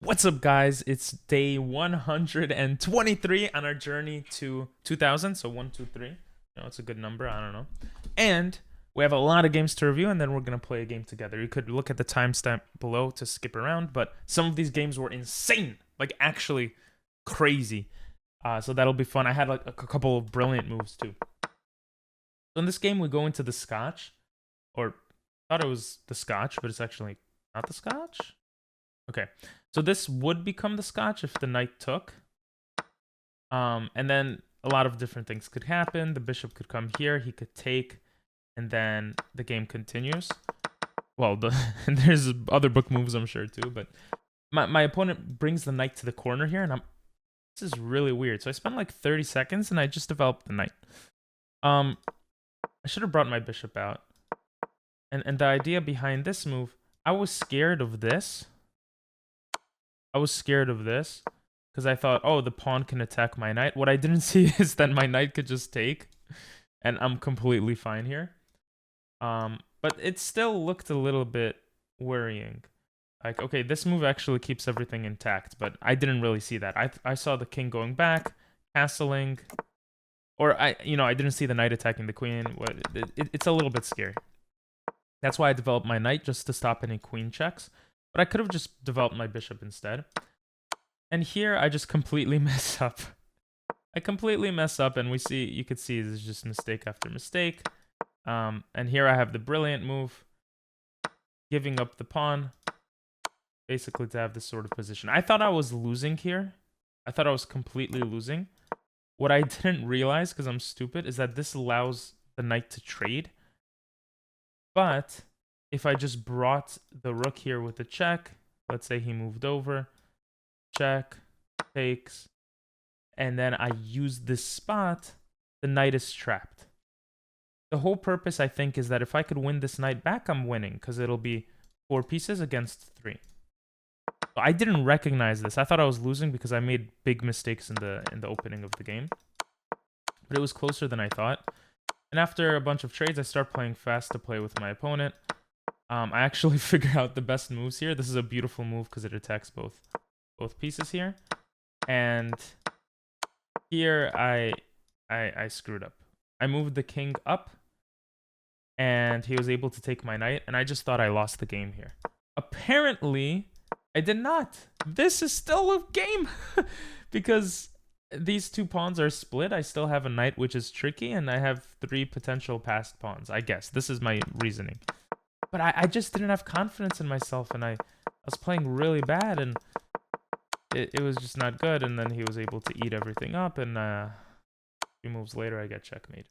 What's up, guys? It's day 123 on our journey to 2000. So 123. It's a good number. I don't know. And we have a lot of games to review, and then we're going to play a game together. You could look at the timestamp below to skip around, but some of these games were insane. Like, actually crazy. So that'll be fun. I had like a couple of brilliant moves, too. So in this game, we go into the Scotch. Or, I thought it was the Scotch, but it's actually not the Scotch. Okay, so this would become the Scotch if the knight took. And then a lot of different things could happen. The bishop could come here, he could take, and then the game continues. Well, there's other book moves, I'm sure, too, but my opponent brings the knight to the corner here, and this is really weird. So I spent like 30 seconds, and I just developed the knight. I should have brought my bishop out. And the idea behind this move, I was scared of this. Because I thought, oh, the pawn can attack my knight. What I didn't see is that my knight could just take, and I'm completely fine here. But it still looked a little bit worrying. Like, okay, this move actually keeps everything intact, but I didn't really see that. I saw the king going back, castling, or I didn't see the knight attacking the queen. It's a little bit scary. That's why I developed my knight, just to stop any queen checks. But I could have just developed my bishop instead. And here I just completely mess up. I completely mess up, and you could see this is just mistake after mistake. And here I have the brilliant move, giving up the pawn, basically to have this sort of position. I thought I was losing here. I thought I was completely losing. What I didn't realize, because I'm stupid, is that this allows the knight to trade. But if I just brought the rook here with the check, let's say he moved over, check, takes, and then I use this spot, the knight is trapped. The whole purpose, I think, is that if I could win this knight back, I'm winning, because it'll be 4 pieces against 3. So I didn't recognize this. I thought I was losing because I made big mistakes in the opening of the game. But it was closer than I thought. And after a bunch of trades, I start playing fast to play with my opponent. I actually figure out the best moves here. This is a beautiful move because it attacks both pieces here. And here I screwed up. I moved the king up, and he was able to take my knight, and I just thought I lost the game here. Apparently, I did not. This is still a game because these 2 pawns are split. I still have a knight, which is tricky, and I have 3 potential passed pawns. I guess this is my reasoning. But I just didn't have confidence in myself, and I was playing really bad, and it was just not good. And then he was able to eat everything up, and a few moves later, I get checkmate.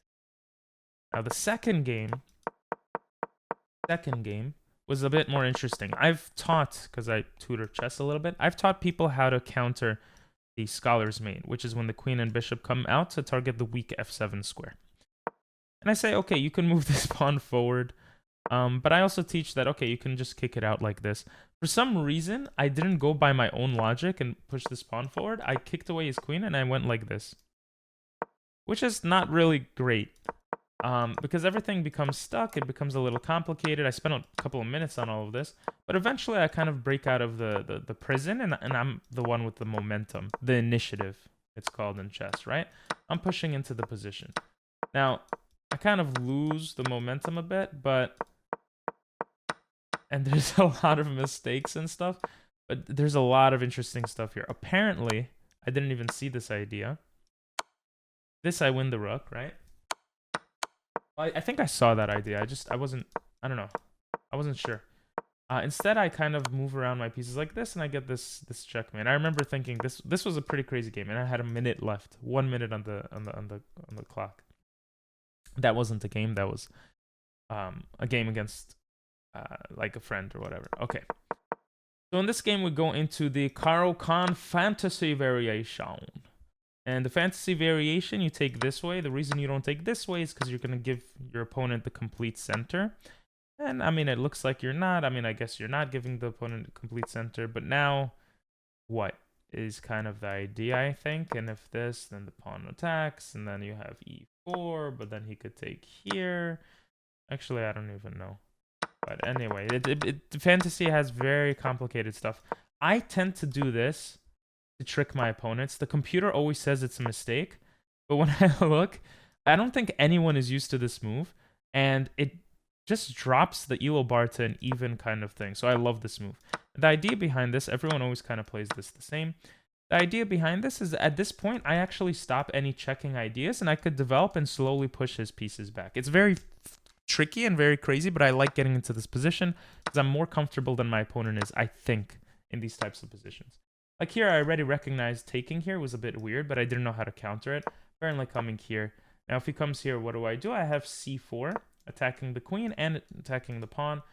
Now, the second game was a bit more interesting. I've taught, because I tutor chess a little bit, I've taught people how to counter the scholar's mate, which is when the queen and bishop come out to target the weak f7 square. And I say, okay, you can move this pawn forward. But I also teach that, okay, you can just kick it out like this. For some reason, I didn't go by my own logic and push this pawn forward. I kicked away his queen, and I went like this. Which is not really great. Because everything becomes stuck. It becomes a little complicated. I spent a couple of minutes on all of this. But eventually, I kind of break out of the prison, and I'm the one with the momentum. The initiative, it's called in chess, right? I'm pushing into the position. Now, I kind of lose the momentum a bit, but... And there's a lot of mistakes and stuff, but there's a lot of interesting stuff here. Apparently, I didn't even see this idea. This, I win the rook, right? I think I saw that idea. I wasn't sure. Instead, I kind of move around my pieces like this, and I get this checkmate. I remember thinking this was a pretty crazy game, and I had a minute left, 1 minute on the clock. That wasn't a game. That was a game against like a friend or whatever. Okay. So in this game, we go into the Karo Khan fantasy variation. And the fantasy variation, you take this way. The reason you don't take this way is because you're going to give your opponent the complete center. And, I mean, it looks like you're not. I mean, I guess you're not giving the opponent the complete center. But now, what is kind of the idea, I think? And if this, then the pawn attacks. And then you have e4, but then he could take here. Actually, I don't even know. But anyway, fantasy has very complicated stuff. I tend to do this to trick my opponents. The computer always says it's a mistake, but when I look, I don't think anyone is used to this move, and it just drops the elo bar to an even kind of thing. So I love this move. The idea behind this, everyone always kind of plays this the same. The idea behind this is at this point, I actually stop any checking ideas, and I could develop and slowly push his pieces back. It's very tricky and very crazy, but I like getting into this position because I'm more comfortable than my opponent is, I think, in these types of positions. Like here, I already recognized taking here was a bit weird, but I didn't know how to counter it. Apparently coming here. Now, if he comes here, what do? I have c4, attacking the queen and attacking the pawn.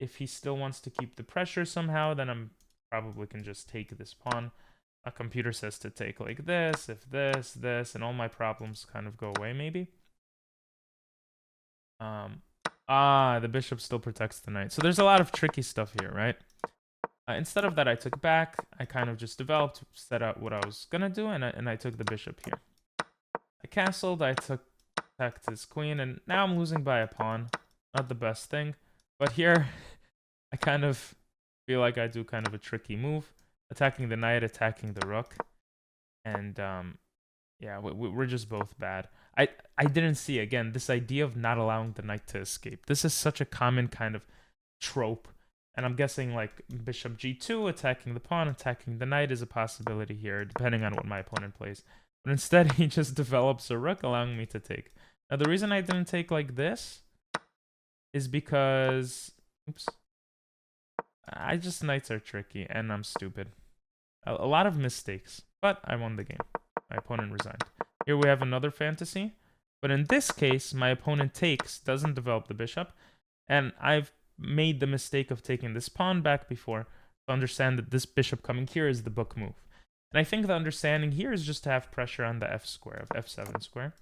If he still wants to keep the pressure somehow, then I'm probably can just take this pawn. A computer says to take like this, if this, and all my problems kind of go away, maybe. The bishop still protects the knight. So there's a lot of tricky stuff here, right? Instead of that, I took back. I kind of just developed, set out what I was gonna do, and I took the bishop here. I castled, I attacked his queen, and now I'm losing by a pawn. Not the best thing. But here, I kind of feel like I do kind of a tricky move. Attacking the knight, attacking the rook. And, yeah, we're just both bad. I didn't see, again, this idea of not allowing the knight to escape. This is such a common kind of trope. And I'm guessing, like, bishop g2, attacking the pawn, attacking the knight is a possibility here, depending on what my opponent plays. But instead, he just develops a rook, allowing me to take. Now, the reason I didn't take like this is because... Oops. Knights are tricky, and I'm stupid. A lot of mistakes, but I won the game. My opponent resigned. Here we have another fantasy, but in this case, my opponent takes, doesn't develop the bishop, and I've made the mistake of taking this pawn back before to understand that this bishop coming here is the book move. And I think the understanding here is just to have pressure on the f square of f7 square.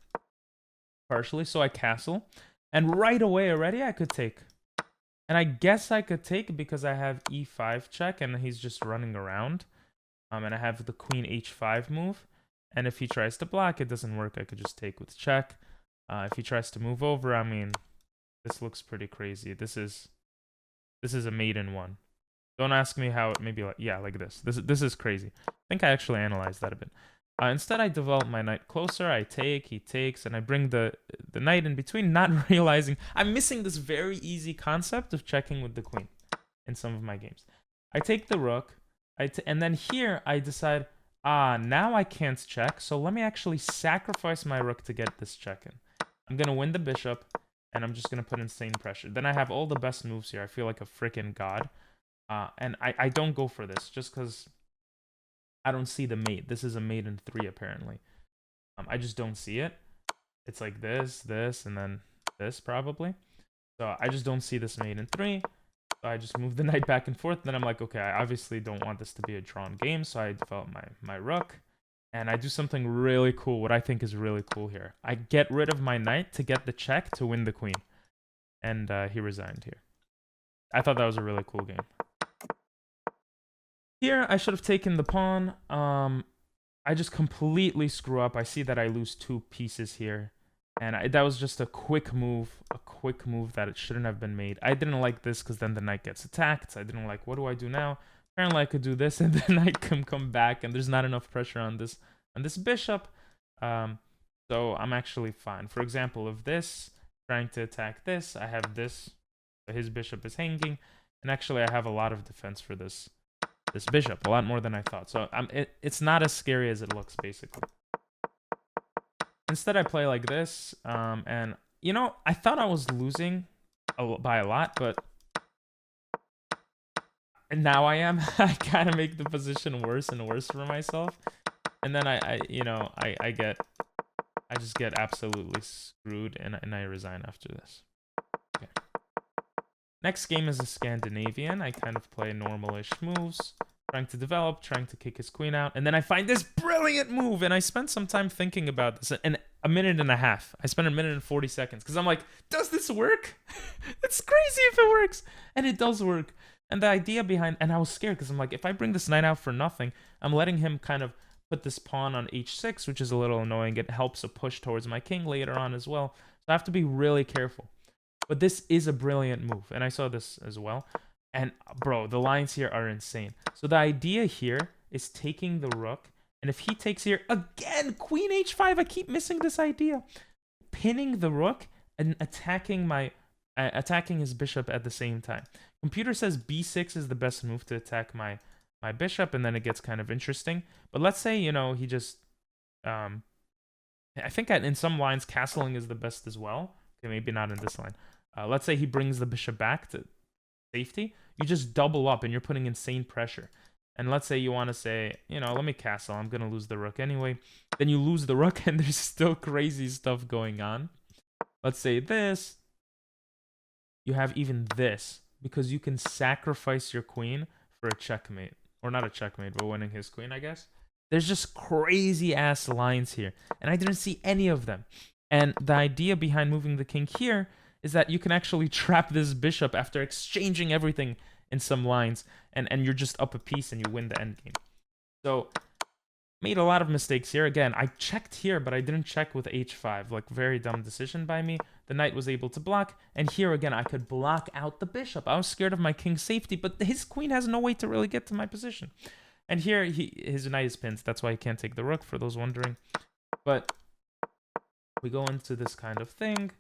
Partially, so I castle, and right away already I could take. And I guess I could take because I have e5 check, and he's just running around. And I have the queen h5 move. And if he tries to block, it doesn't work. I could just take with check. If he tries to move over, I mean, this looks pretty crazy. This is a maiden one. Don't ask me how it, maybe like, yeah, like this. This is crazy. I think I actually analyzed that a bit. Instead, I develop my knight closer. I take, he takes, and I bring the knight in between, not realizing I'm missing this very easy concept of checking with the queen in some of my games. I take the rook, and then here I decide, now I can't check, so let me actually sacrifice my rook to get this check in. I'm going to win the bishop, and I'm just going to put insane pressure. Then I have all the best moves here. I feel like a freaking god. And I don't go for this, just because I don't see the mate. This is a mate in 3, apparently. I just don't see it. It's like this, and then this, probably. So I just don't see this mate in 3. So I just move the knight back and forth. Then I'm like, okay, I obviously don't want this to be a drawn game, so I develop my rook. And I do something really cool, what I think is really cool here. I get rid of my knight to get the check to win the queen. And he resigned here. I thought that was a really cool game. Here, I should have taken the pawn. I just completely screw up. I see that I lose 2 pieces here. And that was just a quick move that it shouldn't have been made. I didn't like this because then the knight gets attacked. I didn't like, what do I do now? Apparently, I could do this and the knight can come back, and there's not enough pressure on this bishop. So I'm actually fine. For example, if this, trying to attack this, I have this. So his bishop is hanging. And actually, I have a lot of defense for this bishop, a lot more than I thought. So it's not as scary as it looks, basically. Instead, I play like this, and, you know, I thought I was losing by a lot, but now I am. I kind of make the position worse and worse for myself, and then I just get absolutely screwed, and I resign after this. Okay. Next game is a Scandinavian. I kind of play normal-ish moves, trying to develop, trying to kick his queen out. And then I find this brilliant move, and I spent some time thinking about this. And a minute and a half. I spent a minute and 40 seconds, because I'm like, does this work? It's crazy if it works. And it does work. And the idea behind... And I was scared, because I'm like, if I bring this knight out for nothing, I'm letting him kind of put this pawn on h6, which is a little annoying. It helps a push towards my king later on as well. So I have to be really careful. But this is a brilliant move, and I saw this as well. And bro, the lines here are insane. So the idea here is taking the rook. And if he takes here, again, queen h5. I keep missing this idea. Pinning the rook and attacking his bishop at the same time. Computer says b6 is the best move to attack my bishop, and then it gets kind of interesting. But let's say, you know, he just... I think in some lines, castling is the best as well. Okay, maybe not in this line. Let's say he brings the bishop back to safety. You just double up, and you're putting insane pressure. And let's say you want to say, you know, let me castle. I'm going to lose the rook anyway. Then you lose the rook, and there's still crazy stuff going on. Let's say this. You have even this, because you can sacrifice your queen for a checkmate. Or not a checkmate, but winning his queen, I guess. There's just crazy-ass lines here. And I didn't see any of them. And the idea behind moving the king here is that you can actually trap this bishop after exchanging everything in some lines, and you're just up a piece and you win the endgame. So, made a lot of mistakes here. Again, I checked here, but I didn't check with h5. Like, very dumb decision by me. The knight was able to block, and here again, I could block out the bishop. I was scared of my king's safety, but his queen has no way to really get to my position. And here, his knight is pinned. That's why he can't take the rook, for those wondering. But we go into this kind of thing.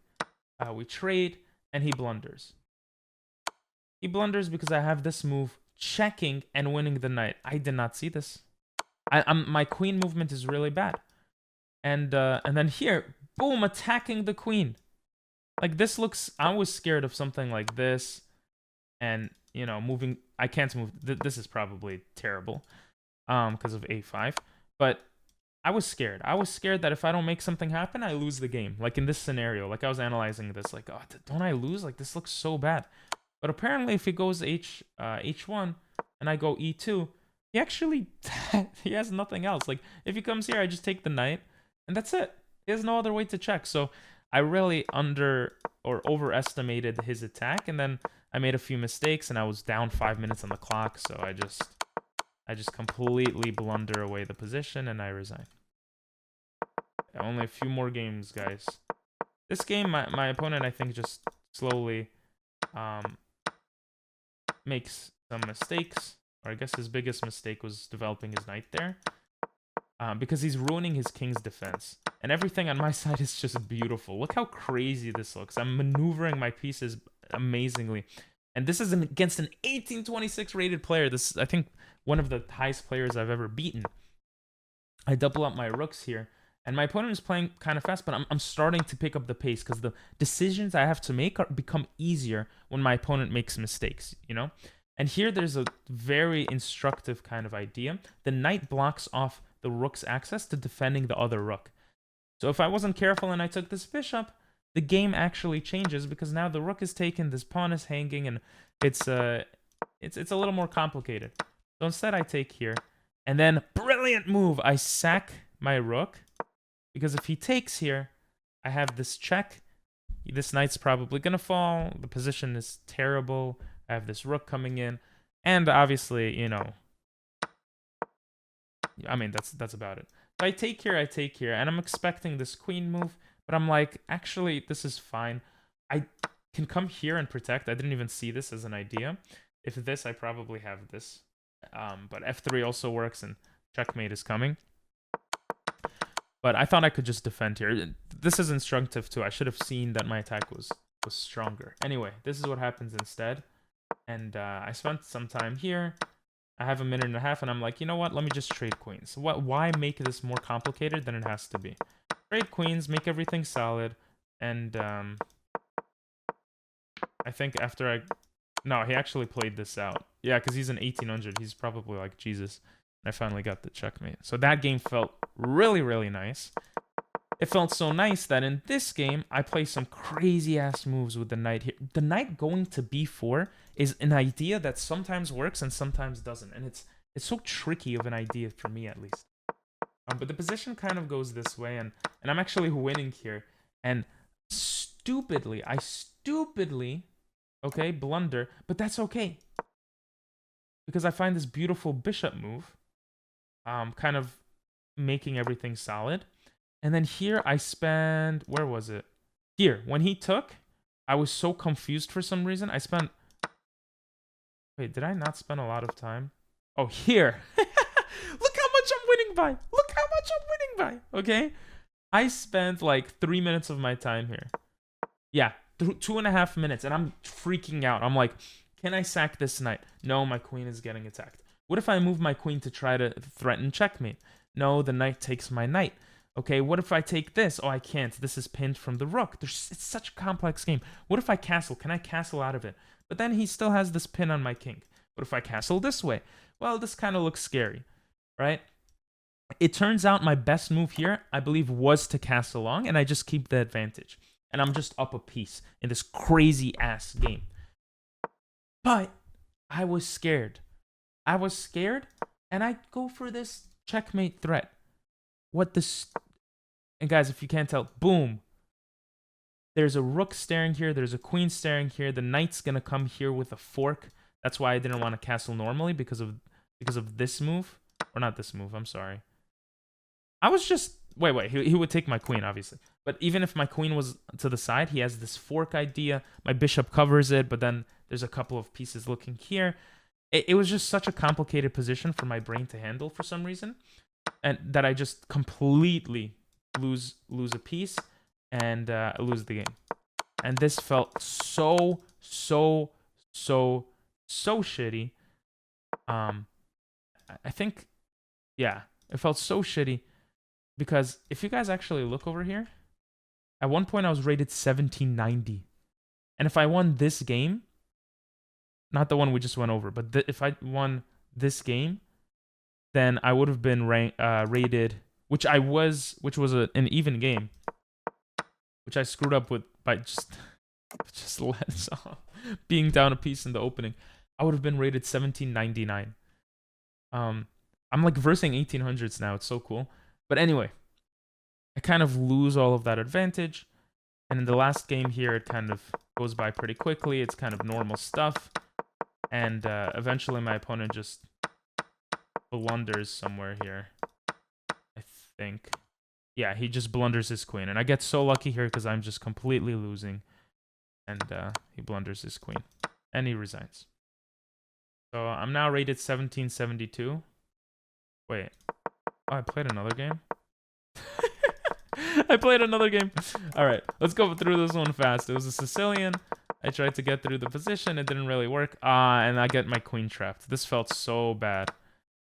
We trade, and he blunders. He blunders because I have this move checking and winning the knight. I did not see this. My queen movement is really bad. And then here, boom, attacking the queen. Like, this looks... I was scared of something like this. And, you know, moving... I can't move... This is probably terrible. Because of a5. But I was scared. I was scared that if I don't make something happen, I lose the game. Like, in this scenario. Like, I was analyzing this. Like, oh, don't I lose? Like, this looks so bad. But apparently, if he goes h1 and I go e2, he actually he has nothing else. Like, if he comes here, I just take the knight, and that's it. He has no other way to check. So I really overestimated his attack, and then I made a few mistakes, and I was down 5 minutes on the clock. So I just completely blunder away the position, and I resign. Only a few more games, guys. This game, my opponent, I think, just slowly makes some mistakes, or I guess his biggest mistake was developing his knight there, because he's ruining his king's defense, and everything on my side is just beautiful. Look how crazy this looks. I'm maneuvering my pieces amazingly, and this is against an 1826 rated player. This is, I think, one of the highest players I've ever beaten. I double up my rooks here, and my opponent is playing kind of fast, but I'm starting to pick up the pace because the decisions I have to make become easier when my opponent makes mistakes, you know? And here there's a very instructive kind of idea. The knight blocks off the rook's access to defending the other rook. So if I wasn't careful and I took this bishop, the game actually changes because now the rook is taken, this pawn is hanging, and it's a little more complicated. So instead I take here, and then, brilliant move, I sack my rook. Because if he takes here, I have this check. This knight's probably going to fall. The position is terrible. I have this rook coming in. And obviously, you know... I mean, that's about it. So I take here, and I'm expecting this queen move. But I'm like, actually, this is fine. I can come here and protect. I didn't even see this as an idea. If this, I probably have this. But f3 also works, and checkmate is coming. But I thought I could just defend here. This is instructive too. I should have seen that my attack was stronger. Anyway, this is what happens instead. And I spent some time here. I have a minute and a half, and I'm like, you know what? Let me just trade queens. Why make this more complicated than it has to be? Trade queens, make everything solid. And I think after no, he actually played this out. Yeah, because he's an 1800. He's probably like, Jesus. I finally got the checkmate. So that game felt really, really nice. It felt so nice that in this game, I play some crazy-ass moves with the knight here. The knight going to b4 is an idea that sometimes works and sometimes doesn't. And it's so tricky of an idea for me, at least. But the position kind of goes this way, and I'm actually winning here. And I stupidly, okay, blunder, but that's okay. Because I find this beautiful bishop move. Kind of making everything solid. And then here I spend... Where was it? Here. When he took, I was so confused for some reason. I spent Wait, did I not spend a lot of time? Oh, here. Look how much I'm winning by. Look how much I'm winning by. Okay. I spent like 3 minutes of my time here. Yeah, 2.5 minutes, and I'm freaking out. I'm like, can I sack this knight? No, my queen is getting attacked. What if I move my queen to try to threaten checkmate? No, the knight takes my knight. Okay, what if I take this? Oh, I can't. This is pinned from the rook. It's such a complex game. What if I castle? Can I castle out of it? But then he still has this pin on my king. What if I castle this way? Well, this kind of looks scary, right? It turns out my best move here, I believe, was to castle long, and I just keep the advantage. And I'm just up a piece in this crazy-ass game. But I was scared. I was scared, and I go for this checkmate threat. What this... And guys, if you can't tell, boom. There's a rook staring here. There's a queen staring here. The knight's going to come here with a fork. That's why I didn't want to castle normally, because of this move. Or not this move, I'm sorry. I was just... Wait. He would take my queen, obviously. But even if my queen was to the side, he has this fork idea. My bishop covers it, but then there's a couple of pieces looking here. It was just such a complicated position for my brain to handle for some reason. And that I just completely lose a piece and lose the game. And this felt so shitty. I think, yeah, it felt so shitty. Because if you guys actually look over here, at one point I was rated 1790. And if I won this game, not the one we just went over, but if I won this game, then I would have been rated, which was an even game, which I screwed up with by just being down a piece in the opening. I would have been rated 1799. I'm like versing 1800s now. It's so cool. But anyway, I kind of lose all of that advantage. And in the last game here, it kind of goes by pretty quickly. It's kind of normal stuff. And eventually my opponent just blunders somewhere here, I think. Yeah, he just blunders his queen. And I get so lucky here because I'm just completely losing. And he blunders his queen. And he resigns. So I'm now rated 1772. Wait. Oh, I played another game? I played another game. All right, let's go through this one fast. It was a Sicilian. I tried to get through the position. It didn't really work. And I get my queen trapped. This felt so bad.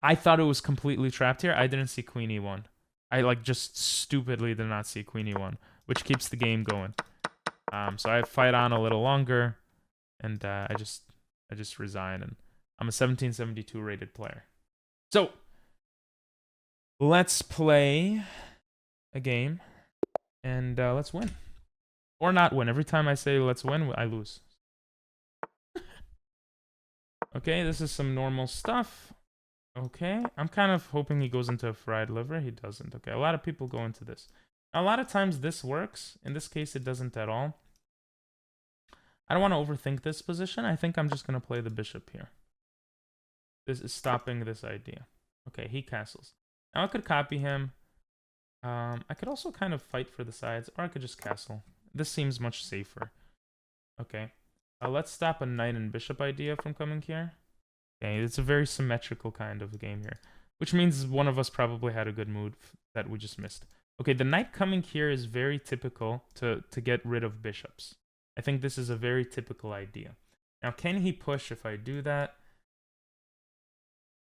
I thought it was completely trapped here. I didn't see queen e1. I like just stupidly did not see queen e1, which keeps the game going. So I fight on a little longer, and I just resign. And I'm a 1772 rated player. So let's play a game, and let's win. Or not win. Every time I say let's win, I lose. Okay, this is some normal stuff. Okay, I'm kind of hoping he goes into a fried liver. He doesn't. Okay, a lot of people go into this. A lot of times this works. In this case, it doesn't at all. I don't want to overthink this position. I think I'm just going to play the bishop here. This is stopping this idea. Okay, he castles. Now I could copy him. I could also kind of fight for the sides, or I could just castle. This seems much safer. Okay. Let's stop a knight and bishop idea from coming here. Okay, it's a very symmetrical kind of game here, which means one of us probably had a good move that we just missed. Okay, the knight coming here is very typical to get rid of bishops. I think this is a very typical idea. Now, can he push if I do that?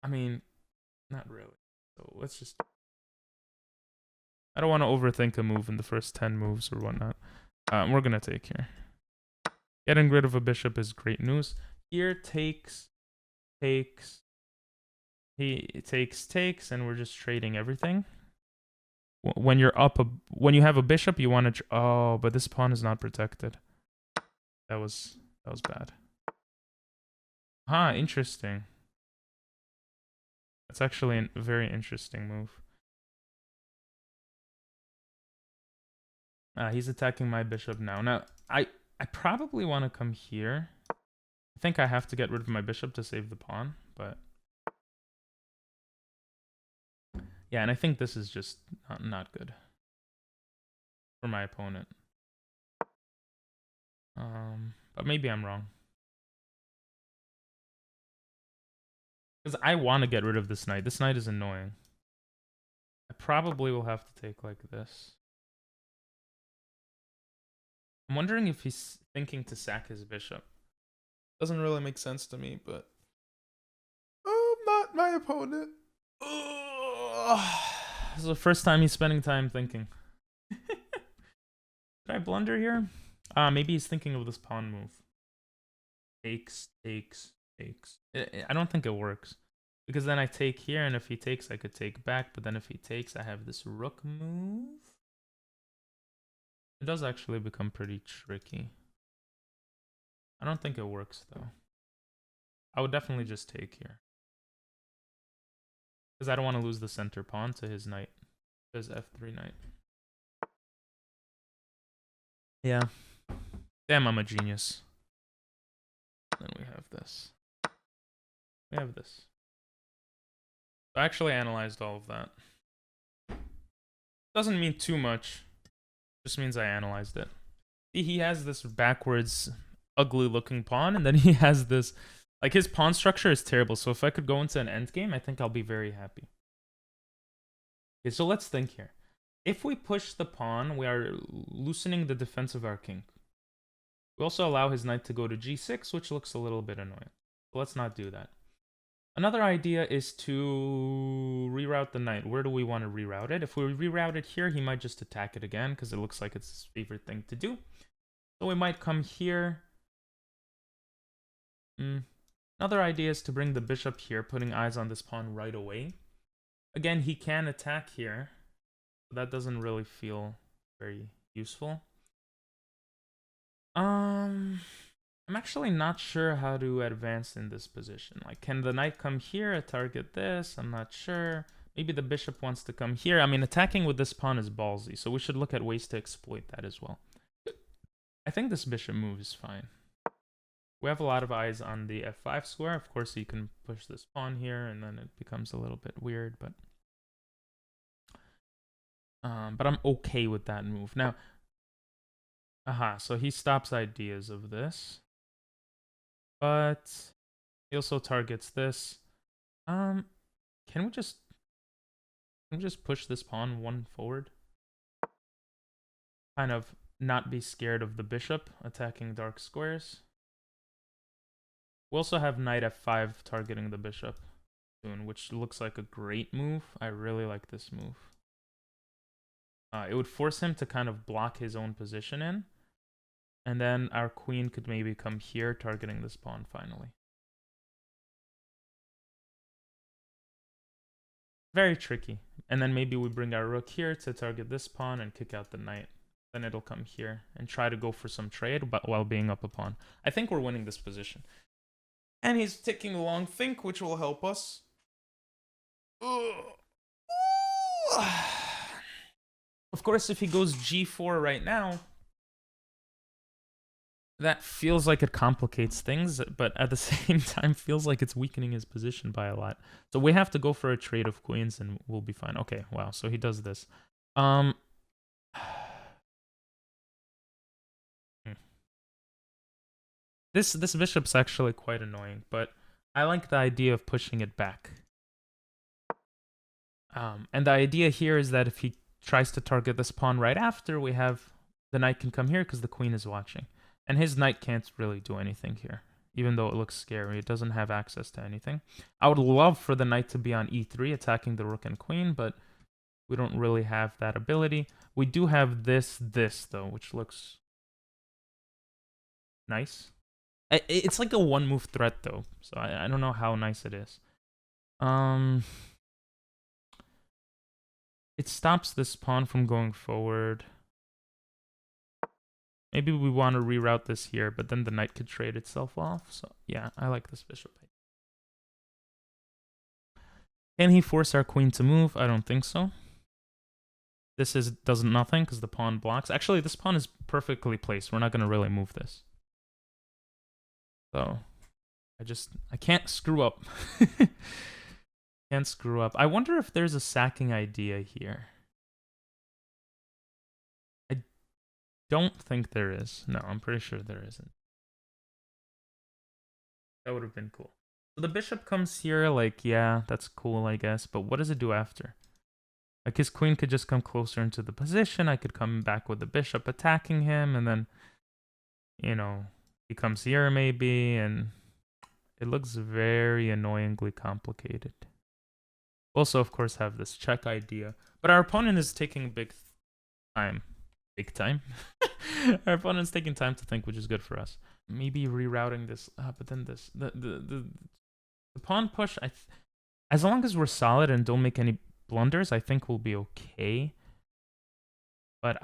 I mean, not really. So let's just... I don't want to overthink a move in the first 10 moves or whatnot. We're going to take here. Getting rid of a bishop is great news. Here takes, he takes, and we're just trading everything. When you're up, when you have a bishop, you want to... Oh, but this pawn is not protected. That was bad. Huh, interesting. That's actually a very interesting move. He's attacking my bishop now. Now, I probably want to come here. I think I have to get rid of my bishop to save the pawn, but... Yeah, and I think this is just not good for my opponent. But maybe I'm wrong. Because I want to get rid of this knight. This knight is annoying. I probably will have to take like this. I'm wondering if he's thinking to sack his bishop. Doesn't really make sense to me, but... Oh, I'm not my opponent. This is the first time he's spending time thinking. Did I blunder here? Maybe he's thinking of this pawn move. Takes. I don't think it works. Because then I take here, and if he takes, I could take back. But then if he takes, I have this rook move. It does actually become pretty tricky. I don't think it works, though. I would definitely just take here. Because I don't want to lose the center pawn to his knight. His f3 knight. Yeah. Damn, I'm a genius. Then we have this. We have this. I actually analyzed all of that. Doesn't mean too much. Just means I analyzed it. He has this backwards, ugly looking pawn, and then he has this... Like, his pawn structure is terrible, so if I could go into an endgame, I think I'll be very happy. Okay, so let's think here. If we push the pawn, we are loosening the defense of our king. We also allow his knight to go to g6, which looks a little bit annoying. So let's not do that. Another idea is to reroute the knight. Where do we want to reroute it? If we reroute it here, he might just attack it again because it looks like it's his favorite thing to do. So we might come here. Another idea is to bring the bishop here, putting eyes on this pawn right away. Again, he can attack here. But that doesn't really feel very useful. I'm actually not sure how to advance in this position. Like, can the knight come here, target this? I'm not sure. Maybe the bishop wants to come here. I mean, attacking with this pawn is ballsy, so we should look at ways to exploit that as well. I think this bishop move is fine. We have a lot of eyes on the f5 square. Of course, you can push this pawn here, and then it becomes a little bit weird, but I'm okay with that move. Now, so he stops ideas of this. But he also targets this. Can we just push this pawn one forward? Kind of not be scared of the bishop attacking dark squares. We also have knight f5 targeting the bishop soon, which looks like a great move. I really like this move. It would force him to kind of block his own position in. And then our queen could maybe come here, targeting this pawn finally. Very tricky. And then maybe we bring our rook here to target this pawn and kick out the knight. Then it'll come here and try to go for some trade but while being up a pawn. I think we're winning this position. And he's taking a long think, which will help us. Of course, if he goes g4 right now, that feels like it complicates things, but at the same time feels like it's weakening his position by a lot. So we have to go for a trade of queens and we'll be fine. Okay, wow, so he does this. This bishop's actually quite annoying, but I like the idea of pushing it back. And the idea here is that if he tries to target this pawn right after, we have the knight can come here because the queen is watching. And his knight can't really do anything here, even though it looks scary. It doesn't have access to anything. I would love for the knight to be on e3, attacking the rook and queen, but we don't really have that ability. We do have this, though, which looks nice. It's like a one-move threat, though, so I don't know how nice it is. It stops this pawn from going forward. Maybe we want to reroute this here, but then the knight could trade itself off. So yeah, I like this bishop. Can he force our queen to move? I don't think so. This does nothing because the pawn blocks. Actually, this pawn is perfectly placed. We're not going to really move this. So I can't screw up. Can't screw up. I wonder if there's a sacking idea here. Don't think there is. No, I'm pretty sure there isn't. That would have been cool. So the bishop comes here, like, yeah, that's cool, I guess. But what does it do after? Like, his queen could just come closer into the position. I could come back with the bishop attacking him, and then, you know, he comes here maybe, and it looks very annoyingly complicated. Also, of course, have this check idea. But our opponent is taking big time. Big time? Our opponent's taking time to think, which is good for us. Maybe rerouting this, but then this... The pawn push, as long as we're solid and don't make any blunders, I think we'll be okay. But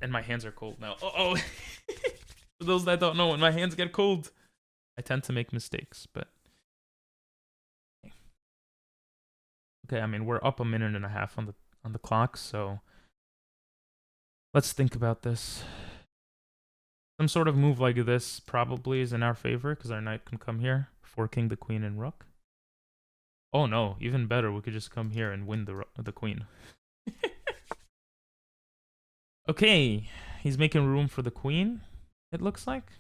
and my hands are cold now. Oh. For those that don't know, when my hands get cold, I tend to make mistakes, but okay, I mean, we're up a minute and a half on the clock, so let's think about this. Some sort of move like this probably is in our favor because our knight can come here, forking the queen and rook. Oh no, even better, we could just come here and win the queen. Okay, he's making room for the queen, it looks like.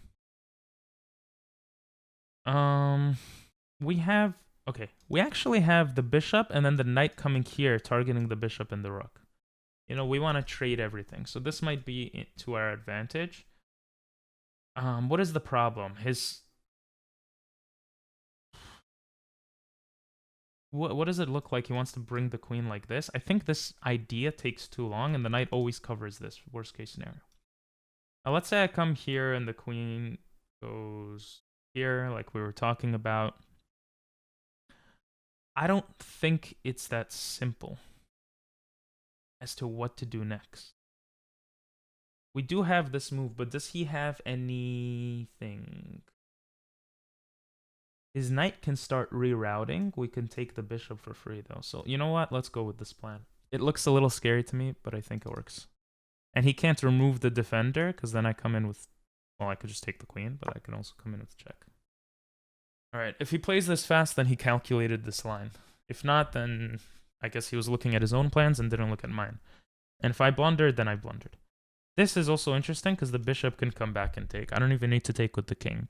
We actually have the bishop and then the knight coming here, targeting the bishop and the rook. You know, we want to trade everything, so this might be to our advantage. What is the problem? What does it look like? He wants to bring the queen like this. I think this idea takes too long, and the knight always covers this worst case scenario. Now, let's say I come here and the queen goes here, like we were talking about. I don't think it's that simple as to what to do next. We do have this move, but does he have anything? His knight can start rerouting. We can take the bishop for free, though. So, you know what? Let's go with this plan. It looks a little scary to me, but I think it works. And he can't remove the defender, because then I come in with... Well, I could just take the queen, but I can also come in with check. Alright, if he plays this fast, then he calculated this line. If not, then I guess he was looking at his own plans and didn't look at mine. And if I blundered, then I blundered. This is also interesting, because the bishop can come back and take. I don't even need to take with the king.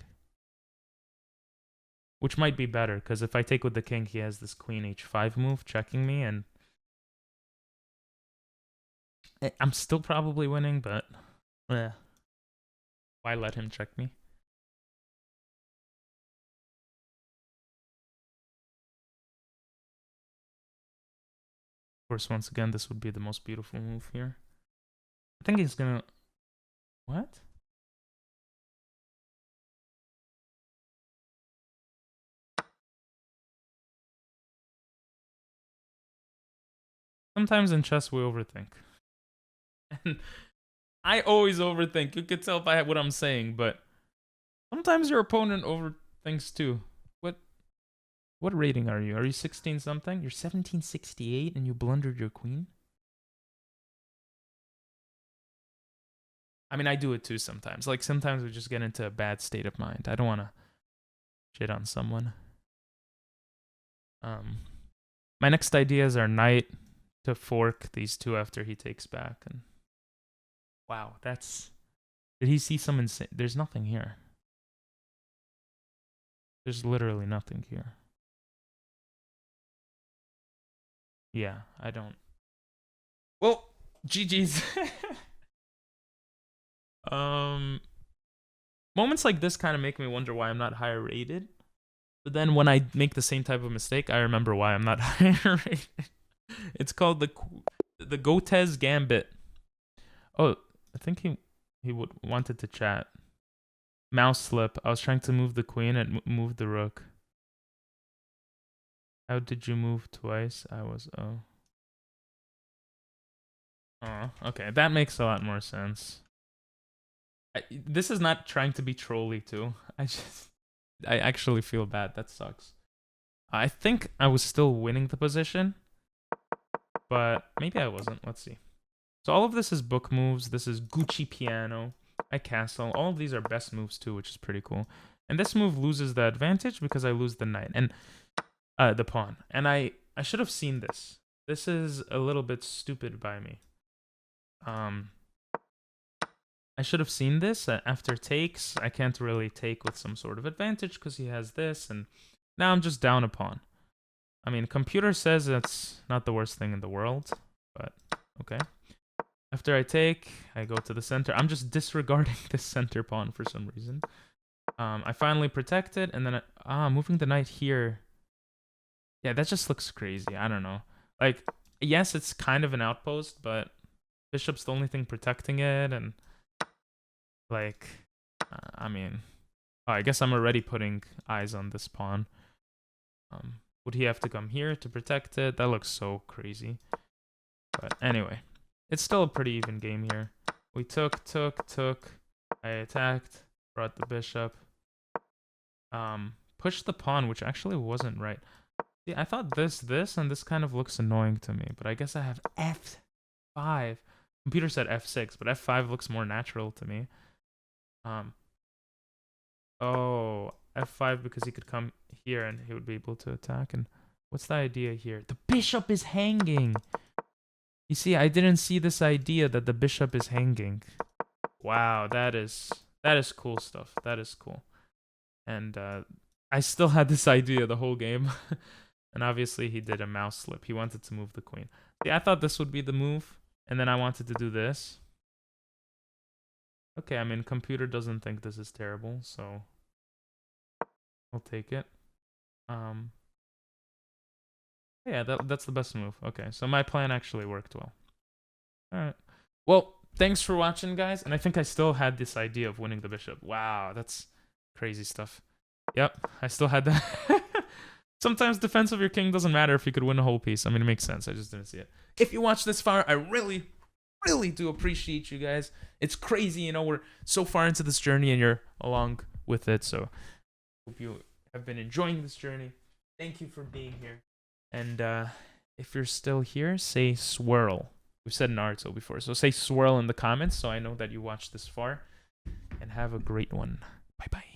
Which might be better, because if I take with the king, he has this queen h5 move, checking me, and... I'm still probably winning, but... Why let him check me? Of course, once again, this would be the most beautiful move here. I think he's gonna... What? Sometimes in chess, we overthink. And I always overthink. You could tell by what I'm saying, but sometimes your opponent overthinks too. What rating are you? Are you 16 something? You're 1768 and you blundered your queen? I mean, I do it too sometimes. Like, sometimes we just get into a bad state of mind. I don't want to shit on someone. My next ideas are knight to fork these two after he takes back. And wow, that's... Did he see some insane... There's nothing here. There's literally nothing here. Yeah, I don't... Well, GG's. Moments like this kind of make me wonder why I'm not higher rated. But then when I make the same type of mistake, I remember why I'm not higher rated. It's called the Gotes Gambit. Oh, I think he wanted to chat. Mouse slip. I was trying to move the queen and move the rook. How did you move twice? I was... Oh, okay. That makes a lot more sense. This is not trying to be trolly too. I actually feel bad. That sucks. I think I was still winning the position, but maybe I wasn't. Let's see. So all of this is book moves. This is Gucci piano. I castle. All of these are best moves too, which is pretty cool. And this move loses the advantage because I lose the knight and the pawn. And I should have seen this. This is a little bit stupid by me. I should have seen this after takes. I can't really take with some sort of advantage because he has this, and Now I'm just down a pawn. I mean, computer says that's not the worst thing in the world, but okay. After I take, I go to the center. I'm just disregarding this center pawn for some reason. I finally protect it, and then moving the knight here. Yeah, that just looks crazy. I don't know. Like, yes, it's kind of an outpost, but bishop's the only thing protecting it, and like, I mean, I guess I'm already putting eyes on this pawn. Would he have to come here to protect it? That looks so crazy. But anyway, it's still a pretty even game here. We took. I attacked, brought the bishop. Pushed the pawn, which actually wasn't right. See, I thought this, and this kind of looks annoying to me, but I guess I have F5. Computer said F6, but F5 looks more natural to me. Oh, F5 because he could come here and he would be able to attack. And what's the idea here? The bishop is hanging. You see, I didn't see this idea that the bishop is hanging. Wow, that is cool stuff. That is cool. And I still had this idea the whole game. And obviously he did a mouse slip. He wanted to move the queen. See, I thought this would be the move. And then I wanted to do this. Okay, I mean, computer doesn't think this is terrible, so I'll take it. Yeah, that's the best move. Okay, so my plan actually worked well. Alright. Well, thanks for watching, guys. And I think I still had this idea of winning the bishop. Wow, that's crazy stuff. Yep, I still had that. Sometimes defense of your king doesn't matter if you could win a whole piece. I mean, it makes sense. I just didn't see it. If you watched this far, I really do appreciate you guys. It's crazy, you know, we're so far into this journey and you're along with it. So hope you have been enjoying this journey. Thank you for being here. And if you're still here, say swirl. We've said Naruto before, so say swirl in the comments so I know that you watched this far. And have a great one. Bye-bye.